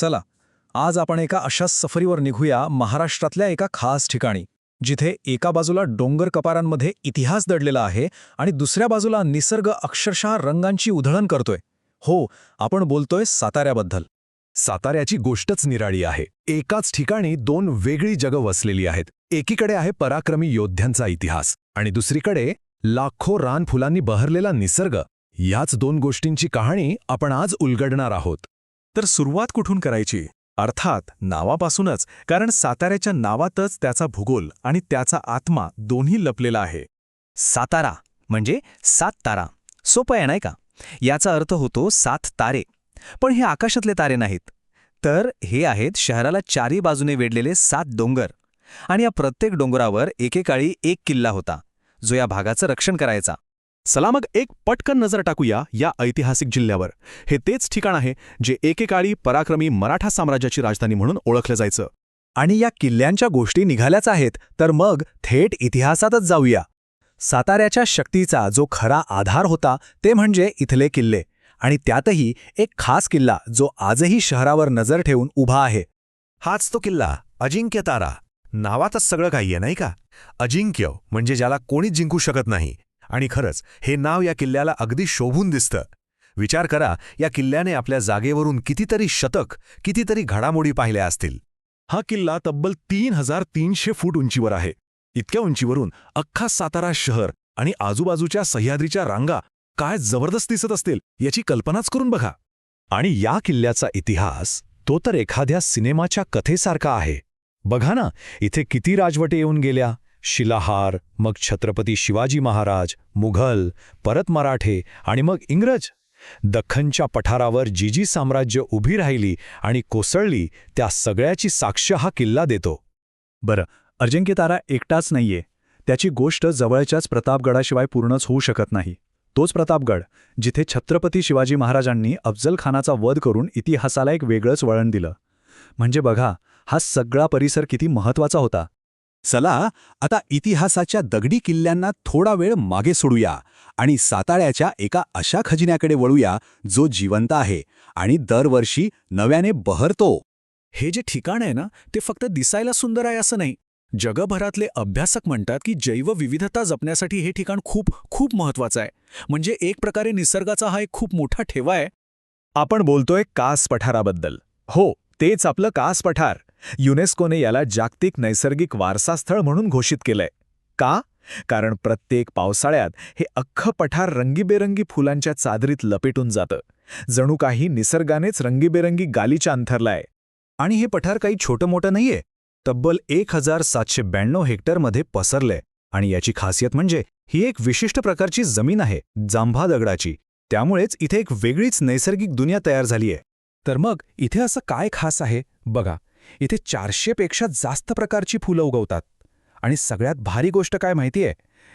चला, आज आपण एका अशाच सफरीवर निघूया महाराष्ट्रातल्या एका खास ठिकाणी, जिथे एका बाजूला डोंगर कपारांमध्ये इतिहास दडलेला आहे आणि दुसऱ्या बाजूला निसर्ग अक्षरशः रंगांची उधळण करतोय. हो, आपण बोलतोय साताऱ्याबद्दल. साताऱ्याची गोष्टच निराळी आहे. एकाच ठिकाणी दोन वेगळी जगं वसलेली आहेत. एकीकडे आहे पराक्रमी योद्ध्यांचा इतिहास आणि दुसरीकडे लाखो रानफुलांनी बहरलेला निसर्ग. याच दोन गोष्टींची कहाणी आपण आज उलगडणार आहोत. तर सुरुवात कुठून करायची? अर्थात नावापासूनच, कारण साताऱ्याच्या नावातच त्याचा भूगोल आणि त्याचा आत्मा दोन्ही लपलेला आहे. सातारा म्हणजे 7 तारा. सोपं आहे नाही का? याचा अर्थ होतो 7 तारे. पण हे आकाशातले तारे नाहीत, तर हे आहेत शहराला चारी बाजूने वेढलेले 7 डोंगर. आणि या प्रत्येक डोंगरावर एकेकाळी एक किल्ला होता, जो या भागाचं रक्षण करायचा. चला मग एक पटकन नजर टाकूया या ऐतिहासिक जिल्ह्यावर. हे तेच ठिकाण आहे जे एकेकाळी पराक्रमी मराठा साम्राज्याची राजधानी म्हणून ओळखलं जायचं. आणि या किल्ल्यांच्या गोष्टी निघाल्याच आहेत, तर मग थेट इतिहासातच जाऊया. साताऱ्याच्या शक्तीचा जो खरा आधार होता ते म्हणजे इथले किल्ले, आणि त्यातही एक खास किल्ला जो आजही शहरावर नजर ठेवून उभा आहे. हाच तो किल्ला, अजिंक्य तारा. नावातच सगळं काही आहे नाही का? अजिंक्य म्हणजे ज्याला कोणीच जिंकू शकत नाही. आणि खरंच हे नाव या किल्ल्याला अगदी शोभून दिसतं. विचार करा, या किल्ल्याने आपल्या जागेवरून कितीतरी शतक, कितीतरी घडामोडी पाहिल्या असतील. हा किल्ला तब्बल 3300 फूट उंचीवर आहे. इतक्या उंचीवरून अख्खा सातारा शहर आणि आजूबाजूच्या सह्याद्रीच्या रांगा काय जबरदस्त दिसत असतील याची कल्पनाच करून बघा. आणि या किल्ल्याचा इतिहास तो तर एखाद्या सिनेमाच्या कथेसारखा आहे. बघा ना, इथे किती राजवटे येऊन गेल्या. शिलाहार, मग छत्रपती शिवाजी महाराज, मुघल, परत मराठे आणि मग इंग्रज. दख्खनच्या पठारावर जी साम्राज्य उभी राहिली आणि कोसळली, त्या सगळ्याची साक्ष हा किल्ला देतो. बरं, अजिंक्य तारा एकटाच नाहीये. त्याची गोष्ट जवळच्याच प्रतापगडाशिवाय पूर्णच होऊ शकत नाही. तोच प्रतापगड, जिथे छत्रपती शिवाजी महाराजांनी अफजल खानाचा वध करून इतिहासाला एक वेगळंच वळण दिलं. म्हणजे बघा, हा सगळा परिसर किती महत्त्वाचा होता. चला, आता इतिहासाच्या दगडी किल्ल्यांना थोडा वेळ मागे सोडूया आणि साताऱ्याच्या एका अशा खजिन्याकडे वळूया जो जिवंत आहे आणि दरवर्षी नव्याने बहरतो. हे जे ठिकाण आहे ना, ते फक्त दिसायला सुंदर आहे असं नाही. जगभरातले अभ्यासक म्हणतात की जैवविविधता जपण्यासाठी हे ठिकाण खूप खूप महत्त्वाचं आहे. म्हणजे एक प्रकारे निसर्गाचा हा एक खूप मोठा ठेवा आहे. आपण बोलतोय कास पठाराबद्दल. हो, तेच आपलं कास पठार. युनेस्कोने याला जागतिक नैसर्गिक वारसा स्थळ म्हणून घोषित केलंय. का? कारण प्रत्येक पावसाळ्यात हे अख्खं पठार रंगीबेरंगी फुलांच्या चादरीत लपेटून जातं. जणू काही निसर्गानेच रंगीबेरंगी गालिचा अंथरलाय. आणि हे पठार काही छोटं मोठं नाहीये. तब्बल 1792 हेक्टरमध्ये पसरलंय. आणि याची खासियत म्हणजे ही एक विशिष्ट प्रकारची जमीन आहे, जांभा दगडाची. त्यामुळेच इथे एक वेगळीच नैसर्गिक दुनिया तयार झालीय. तर मग इथे असं काय खास आहे? बघा, इथे 400 पेक्षा जास्त प्रकारची फुलं उगवतात. आणि सगळ्यात भारी गोष्ट काय माहितीये?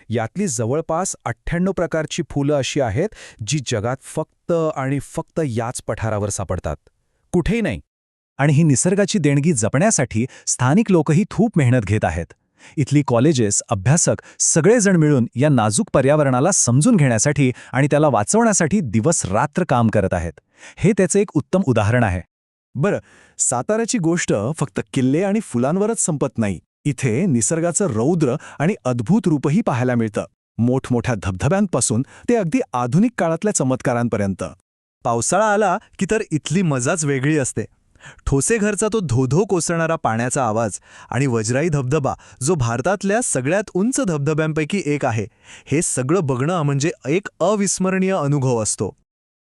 यातली जवळपास 98 प्रकारची फुलं अशी आहेत जी जगात फक्त आणि फक्त याच पठारावर सापडतात, कुठेही नाही. आणि ही निसर्गाची देणगी जपण्यासाठी स्थानिक लोकही खूप मेहनत घेत आहेत. इथली कॉलेजेस, अभ्यासक सगळेजण मिळून या नाजूक पर्यावरणाला समजून घेण्यासाठी आणि त्याला वाचवण्यासाठी दिवस-रात्र काम करत आहेत. हे त्याचं एक उत्तम उदाहरण आहे. बरं, साताऱ्याची गोष्ट फक्त किल्ले आणि फुलांवरच संपत नाही. इथे निसर्गाचं रौद्र आणि अद्भुत रूपही पाहायला मिळतं. मोठमोठ्या धबधब्यांपासून ते अगदी आधुनिक काळातल्या चमत्कारांपर्यंत. पावसाळा आला की तर इथली मजाच वेगळी असते. ठोसेघरचा तो धोधो कोसळणारा पाण्याचा आवाज आणि वज्राई धबधबा, जो भारतातल्या सगळ्यात उंच धबधब्यांपैकी एक आहे, हे सगळं बघणं म्हणजे एक अविस्मरणीय अनुभव असतो.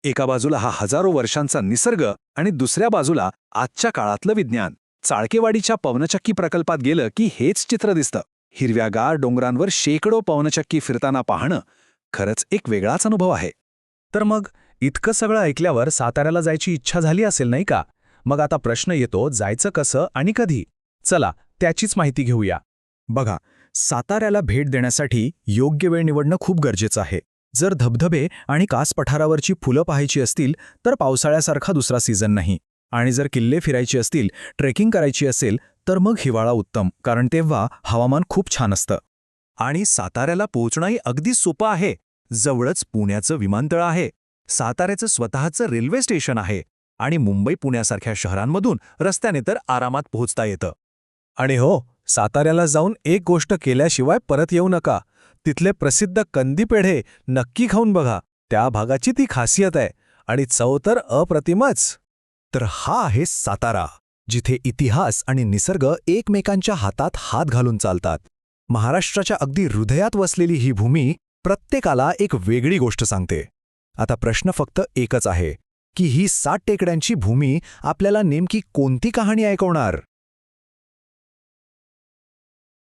एका बाजूला हा हजारो वर्षांचा निसर्ग आणि दुसऱ्या बाजूला आजच्या काळातलं विज्ञान. चाळकेवाडीच्या पवनचक्की प्रकल्पात गेलं की हेच चित्र दिसतं. हिरव्यागार डोंगरांवर शेकडो पवनचक्की फिरताना पाहणं खरंच एक वेगळाच अनुभव आहे. तर मग इतकं सगळं ऐकल्यावर साताऱ्याला जायची इच्छा झाली असेल नाही का? मग आता प्रश्न येतो, जायचं कसं आणि कधी? चला, त्याचीच माहिती घेऊया. बघा, साताऱ्याला भेट देण्यासाठी योग्य वेळ निवडणं खूप गरजेचं आहे. जर धबधबे आणि कास पठारावरची फुलं पाहायची असतील तर पावसाळ्यासारखा दुसरा सीझन नाही. आणि जर किल्ले फिरायचे असतील, ट्रेकिंग करायची असेल तर मग हिवाळा उत्तम, कारण तेव्हा हवामान खूप छान असतं. आणि साताऱ्याला पोहोचणंही अगदी सोपं आहे. जवळच पुण्याचं विमानतळ आहे, साताऱ्याचं स्वतःचं रेल्वे स्टेशन आहे आणि मुंबई पुण्यासारख्या शहरांमधून रस्त्याने तर आरामात पोहोचता येतं. आणि हो, साताऱ्याला जाऊन एक गोष्ट केल्याशिवाय परत येऊ नका. तिथले प्रसिद्ध कंदी पेढे नक्की खाऊन बघा. त्या भागाची ती खासियत आहे आणि चव तर अप्रतिमच. तर हा आहे सातारा, जिथे इतिहास आणि निसर्ग एकमेकांच्या हातात हात घालून चालतात. महाराष्ट्राच्या अगदी हृदयात वसलेली ही भूमी प्रत्येकाला एक वेगळी गोष्ट सांगते. आता प्रश्न फक्त एकच आहे की ही 7 टेकड्यांची भूमी आपल्याला नेमकी कोणती कहाणी ऐकवणार?